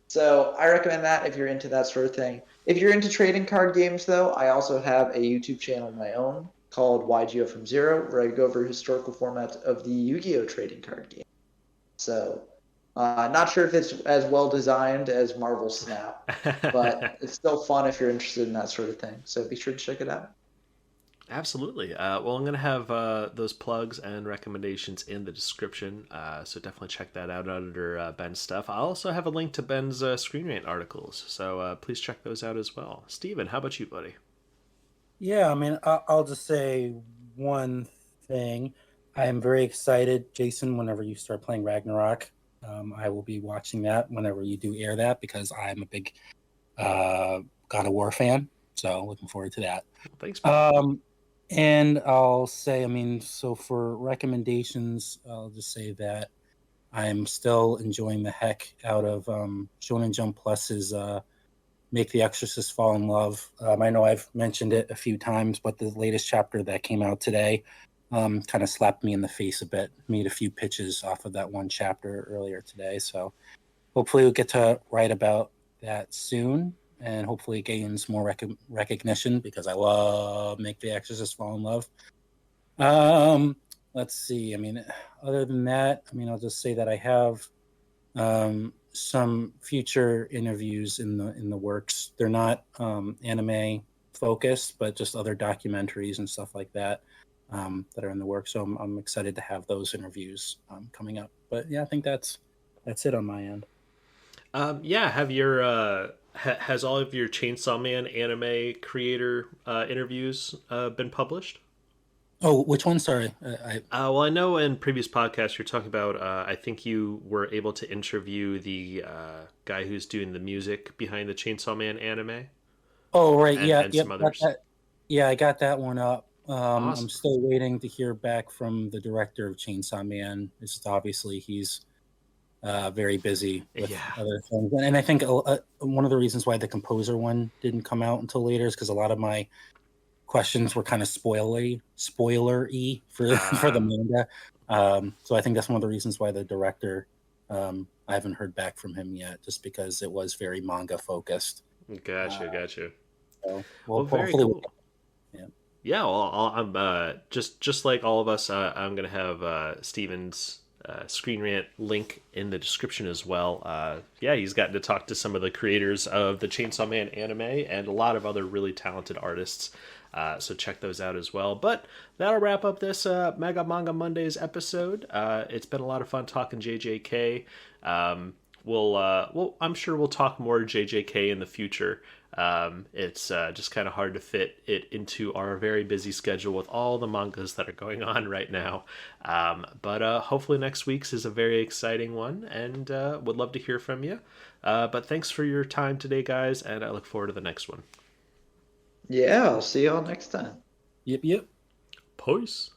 S3: So I recommend that if you're into that sort of thing. If you're into trading card games, though, I also have a YouTube channel of my own called YGO from Zero, where I go over historical formats of the Yu-Gi-Oh trading card game. So not sure if it's as well designed as Marvel Snap, but it's still fun if you're interested in that sort of thing. So be sure to check it out.
S1: Absolutely. Well, I'm going to have those plugs and recommendations in the description, so definitely check that out under Ben's stuff. I'll also have a link to Ben's Screen Rant articles, so please check those out as well. Steven, how about you, buddy?
S4: Yeah, I mean, I'll just say one thing. I am very excited, Jason, whenever you start playing Ragnarok. I will be watching that whenever you do air that because I'm a big God of War fan. So looking forward to that.
S1: Thanks, Ben.
S4: And I'll say, I mean, so for recommendations, I'll just say that I'm still enjoying the heck out of Shonen Jump Plus's Make the Exorcist Fall in Love. I know I've mentioned it a few times, but the latest chapter that came out today kind of slapped me in the face a bit. Made a few pitches off of that one chapter earlier today. So hopefully we'll get to write about that soon and hopefully it gains more recognition because I love Make the Exorcist Fall in Love. Let's see. I mean, other than that, I mean, I'll just say that I have some future interviews in the works. They're not anime focused, but just other documentaries and stuff like that that are in the works. So I'm excited to have those interviews coming up. But yeah, I think that's it on my end.
S1: Yeah, have your has all of your Chainsaw Man anime creator interviews been published?
S4: Oh, which one? Sorry,
S1: Well, I know in previous podcasts you're talking about. I think you were able to interview the guy who's doing the music behind the Chainsaw Man anime,
S4: Oh, right.
S1: and
S4: Yeah.
S1: and
S4: Yep.
S1: some others.
S4: Yeah, I got that one up. I'm
S1: Awesome.
S4: still waiting to hear back from the director of Chainsaw Man. It's just obviously he's very busy with
S1: Yeah.
S4: other things, and I think one of the reasons why the composer one didn't come out until later is because a lot of my questions were kind of spoilery for the manga. So I think that's one of the reasons why the director, I haven't heard back from him yet, just because it was very manga focused.
S1: Gotcha.
S4: So
S1: Well, very
S4: hopefully,
S1: cool.
S4: yeah.
S1: Yeah, well, I'm just like all of us. I'm gonna have Steven's Screen Rant link in the description as well. Yeah, he's gotten to talk to some of the creators of the Chainsaw Man anime and a lot of other really talented artists. So check those out as well. But that'll wrap up this Mega Manga Mondays episode. It's been a lot of fun talking JJK. I'm sure we'll talk more JJK in the future. It's just kind of hard to fit it into our very busy schedule with all the mangas that are going on right now. But hopefully next week's is a very exciting one, and would love to hear from you. But thanks for your time today, guys, and I look forward to the next one.
S3: Yeah, I'll see y'all next time.
S4: Yep.
S1: Peace.